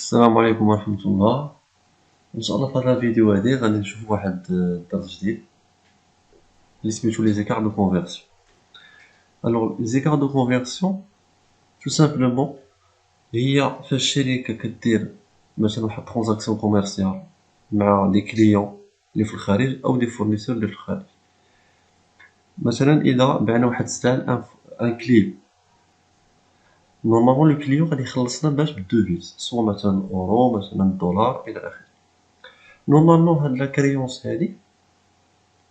السلام عليكم ورحمة الله. ان شاء الله في هذا الفيديو هذه غادي نشوف واحد الدرس جديد اللي سميتو لي زيكار دو كونفيرسيون. الوغ لي زيكار دو كونفيرسيون تو سامبلومون هي فاش الشركة كدير مثلا واحد ترانزاكسيون كوميرسيال مع دي كليون اللي في الخارج او دي فورنيسور اللي في الخارج. مثلا اذا بعنا واحد السلعة ان كليب، نورمالمون لو كليون غادي يخلصنا باش بالدوفيز، سوا مثلا اورو مثلا دولار الى اخره. نورمالمون هاد لا كريونس هادي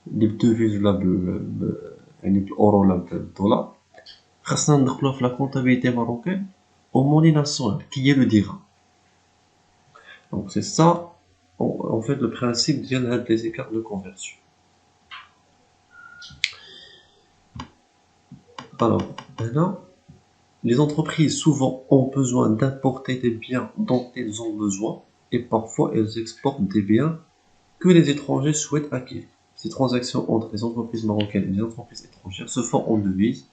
اللي بالدوفيز ولا يعني بالاورو ولا بالدولار خاصنا ندخلوها في لا كونطابيليتي ماروكان او موني ناسيونال كي هي لو ديرهام. دونك سي سا en fait le principe ديال هاد لي زيكار دو كونفيرسيون. Alors هنا les entreprises souvent ont besoin d'importer des biens dont elles ont besoin et parfois elles exportent des biens que les étrangers souhaitent acquérir. Ces transactions entre les entreprises marocaines et les entreprises étrangères se font en devises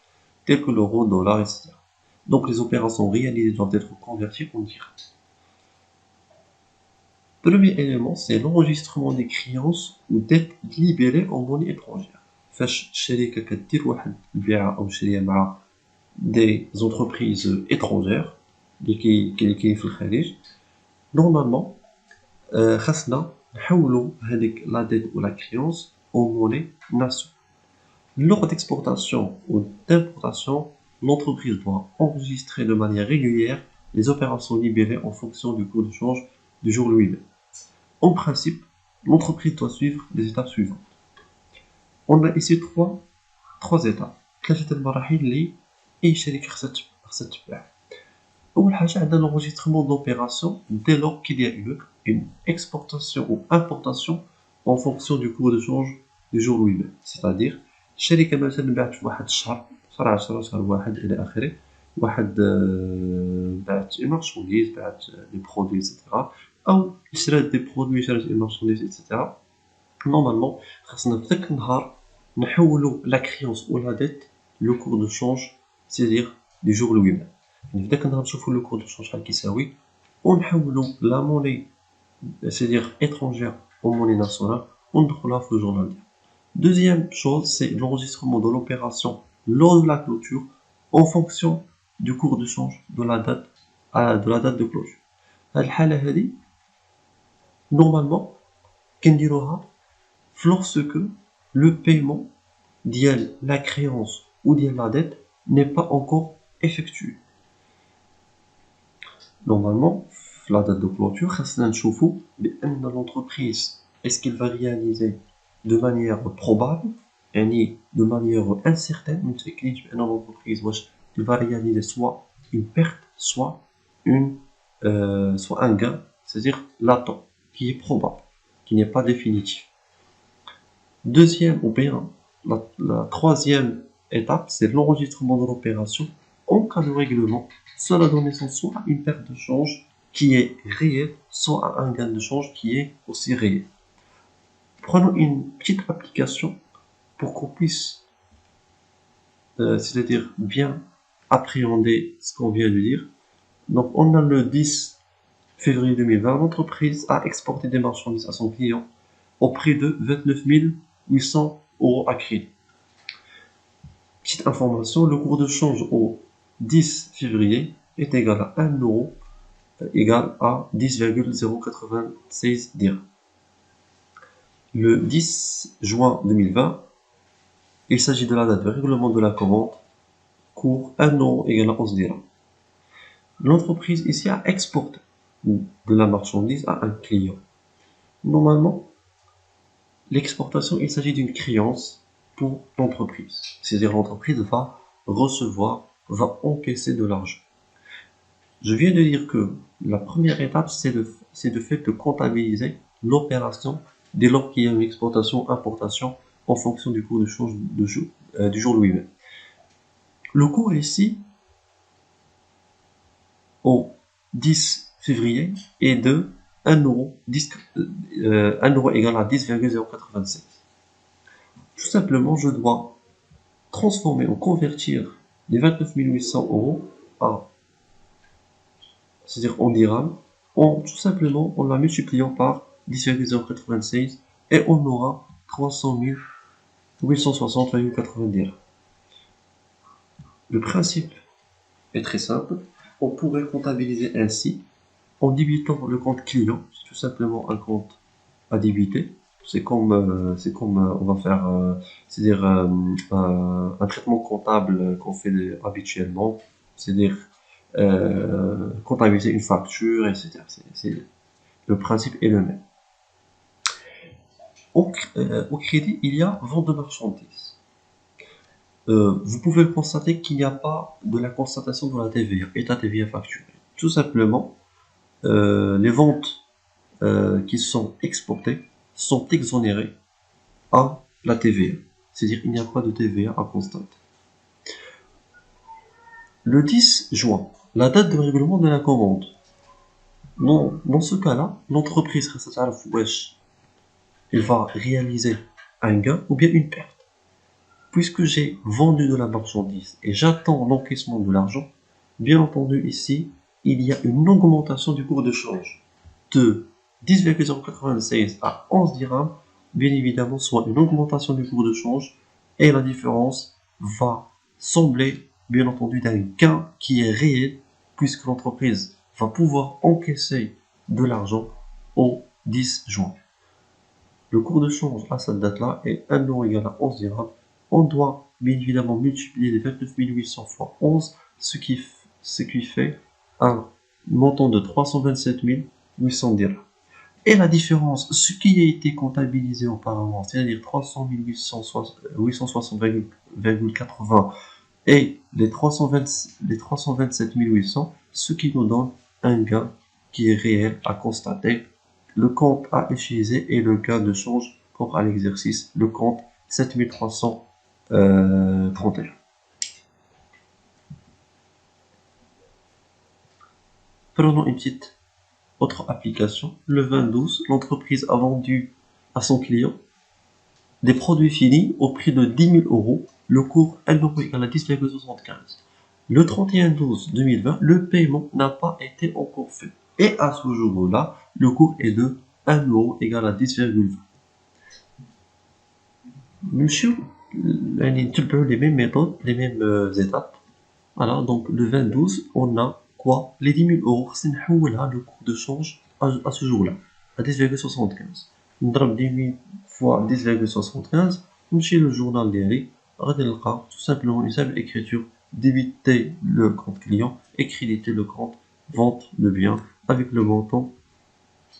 telles que l'euro, dollar, etc. Donc les opérations réalisées doivent être converties en direct. Premier élément, c'est l'enregistrement des créances ou dettes libérées en monnaie étrangère. فاش الشركة كدير واحد البيعة أو شرية مع des entreprises étrangères اللي كاين في الخارج، normalement خاصنا نحولوا هذيك لا ديت ou la créance en monnaie nationale. Lors d'exportation ou d'importation, l'entreprise doit enregistrer de manière régulière les opérations libérées en fonction du cours de change du jour lui-même. En principe, l'entreprise doit suivre les étapes suivantes. On a ici trois étapes. ثلاثة المراحل اللي أي شركة خاصها تتبع. أول حاجة عندنا l'enregistrement d'opération dès lors qu'il y a eu une exportation ou importation en fonction du cours de change du jour lui-même. C'est-à-dire الشركة مثلا باعت في واحد الشهر، شهر 10 شهر 1 إلى آخره، واحد باعت une marchandise، باعت des produits etc. أو شرات des produits، شرات une marchandise etc. Normalement خاصنا في ذاك النهار نحولوا la créance ou la dette le cours de change c'est-à-dire du jour lui-même. يعني في ذاك النهار نشوفوا le cours de change شحال كيساوي ونحولوا la monnaie c'est-à-dire étrangère en monnaie nationale وندخلوها في الجورنال ديالنا. Deuxième chose, c'est l'enregistrement de l'opération lors de la clôture en fonction du cours de change de la date de clôture. هاد الحالة هادي normalement كنديروها lorsque le paiement ديال la créance ou ديال la dette n'est pas encore effectué. Normalement, la date de clôture, خاصنا نشوفوا بأن l'entreprise est-ce qu'elle va réaliser de manière probable يعني de manière incertaine. متأكدينش بأن l'entreprise واش elle va réaliser soit une perte soit un gain, c'est-à-dire latent qui est probable, qui n'est pas définitif. Deuxième ou bien la troisième étape, c'est l'enregistrement de l'opération en cas de règlement. Cela donne naissance soit à une perte de change qui est réelle, soit à un gain de change qui est aussi réel. Prenons une petite application pour qu'on puisse, c'est-à-dire bien appréhender ce qu'on vient de dire. Donc on a le 10 février 2020, l'entreprise a exporté des marchandises à son client au prix de 29 800 € à crédit. Petite information, le cours de change au 10 février est égal à 1 euro égal à 10,096 dirhams. Le 10 juin 2020, il s'agit de la date de règlement de la commande, cours 1 euro égal à 11 dirhams. L'entreprise ici a exporté de la marchandise à un client. Normalement, l'exportation, il s'agit d'une créance pour l'entreprise. C'est-à-dire l'entreprise va recevoir, va encaisser de l'argent. Je viens de dire que la première étape, c'est le fait de comptabiliser l'opération dès lors qu'il y a une exportation, importation en fonction du cours de change du jour lui-même. Le cours ici, au 10 février, est de 1 euro, 1 euro égal à 10,096. Tout simplement, je dois transformer ou convertir les 29 800 € à, c'est-à-dire en dirhams, tout simplement en la multipliant par 10,096 et on aura 300 860,90. Le principe est très simple. On pourrait comptabiliser ainsi en débitant le compte client, c'est tout simplement un compte à débiter. C'est comme on va faire, c'est-à-dire un traitement comptable qu'on fait habituellement, c'est-à-dire comptabiliser une facture, etc. Le principe est le même. Au crédit, il y a vente de marchandises. Vous pouvez constater qu'il n'y a pas de la constatation de la TVA, état TVA facturé. Tout simplement, les ventes qui sont exportées sont exonérées à la TVA. C'est-à-dire qu'il n'y a pas de TVA à constater. Le 10 juin, la date de règlement de la commande. Dans ce cas-là, l'entreprise il va réaliser un gain ou bien une perte. Puisque j'ai vendu de la marchandise et j'attends l'encaissement de l'argent, bien entendu ici, il y a une augmentation du cours de change de 10,96 à 11 dirhams, bien évidemment, soit une augmentation du cours de change et la différence va sembler, bien entendu, d'un gain qui est réel puisque l'entreprise va pouvoir encaisser de l'argent au 10 juin. Le cours de change à cette date-là est 1 euro égal à 11 dirhams. On doit bien évidemment multiplier les 29 800 fois 11, ce qui fait un montant de 327 800 dirhams. Et la différence, ce qui a été comptabilisé auparavant, c'est-à-dire 300 860,80 et les 327 800, ce qui nous donne un gain qui est réel à constater. Le compte à utiliser et le gain de change propre à l'exercice, le compte 7331. Prenons une petite autre application. Le 2012, l'entreprise a vendu à son client des produits finis au prix de 10 000 euros, le cours 1 euro égale à 10,75. Le 31/12/2020, le paiement n'a pas été encore fait. Et à ce jour-là, le cours est de 1 euro égal à 10,20. Monsieur, les mêmes méthodes, les mêmes étapes. Voilà, donc le 2012, on a quoi? Les 10 000 euros, c'est le cours de change à ce jour-là, à 10,75. On drame 10 000 fois 10,75, on chez le journal d'Eri, tout simplement une simple écriture, débiter le compte client et créditer le compte vente de biens avec le montant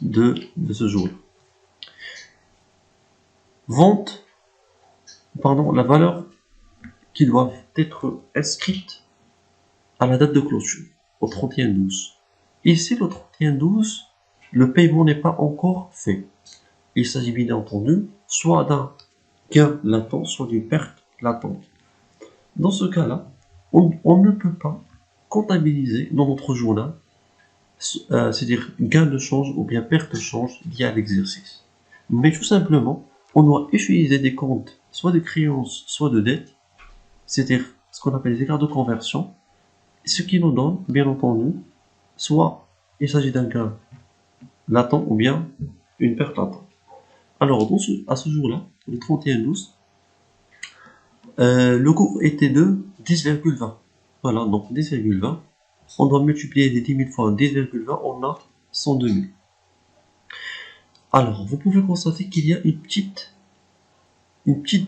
de ce jour-là. Vente, pardon, la valeur qui doit être inscrite à la date de clôture, au 31/12. Ici, le 31/12, le paiement n'est pas encore fait. Il s'agit bien entendu soit d'un gain latent, soit d'une perte latente. Dans ce cas-là, on ne peut pas comptabiliser dans notre journal, c'est-à-dire gain de change ou bien perte de change lié à l'exercice. Mais tout simplement, on doit utiliser des comptes, soit de créances, soit de dettes, c'est-à-dire ce qu'on appelle les écarts de conversion, ce qui nous donne, bien entendu, soit il s'agit d'un gain latent ou bien une perte latente. Alors, à ce jour-là, le 31/12, le cours était de 10,20. Voilà, donc 10,20. On doit multiplier les 10 000 fois 10,20, on a 102 000. Alors, vous pouvez constater qu'il y a une petite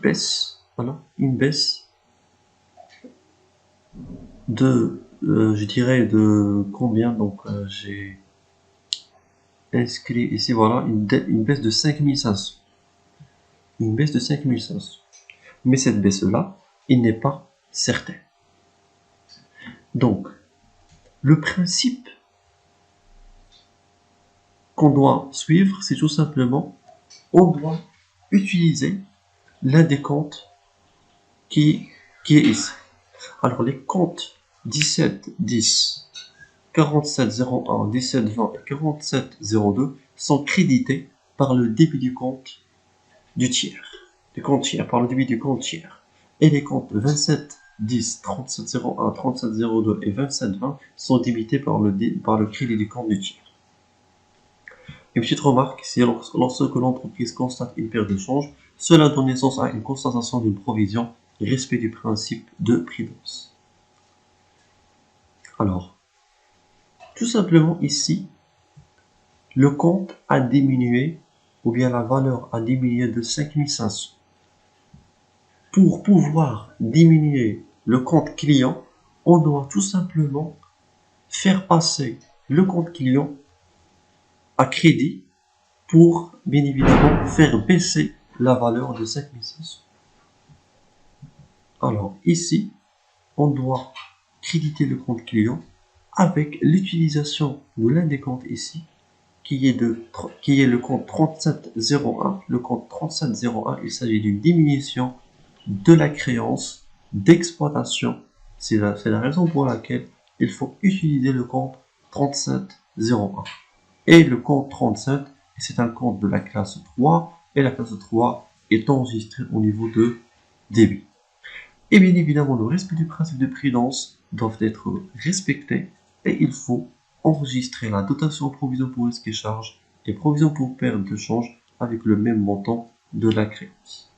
baisse, voilà, une baisse de, je dirais de combien, donc j'ai inscrit ici, voilà, une baisse de 5500. Une baisse de 5500. Mais cette baisse-là, il n'est pas certain. Donc, le principe qu'on doit suivre, c'est tout simplement, on doit utiliser l'un des comptes qui est ici. Alors, les comptes 17, 10, 47, 01, 17, 20 et 47, 02 sont crédités par le débit du compte du tiers. Par le débit du compte tiers. Et les comptes 27, 10, 37, 01, 37, 02 et 27, 20 sont débités par le crédit du compte du tiers. Une petite remarque, c'est lorsque l'entreprise constate une perte de change, cela donne naissance à une constatation d'une provision, respect du principe de prudence. Alors, tout simplement ici, le compte a diminué, ou bien la valeur a diminué de 5500. Pour pouvoir diminuer le compte client, on doit tout simplement faire passer le compte client à crédit pour, bien évidemment, faire baisser la valeur de 5500. Alors ici, on doit créditer le compte client avec l'utilisation de l'un des comptes ici, qui est le compte 3701. Le compte 3701, il s'agit d'une diminution de la créance d'exploitation. C'est la raison pour laquelle il faut utiliser le compte 3701. Et le compte 37, c'est un compte de la classe 3, et la classe 3 est enregistrée au niveau de débit. Et bien évidemment, le respect du principe de prudence doit être respecté, et il faut enregistrer la dotation provision pour risque et charge et provision pour perte de change avec le même montant de la créance.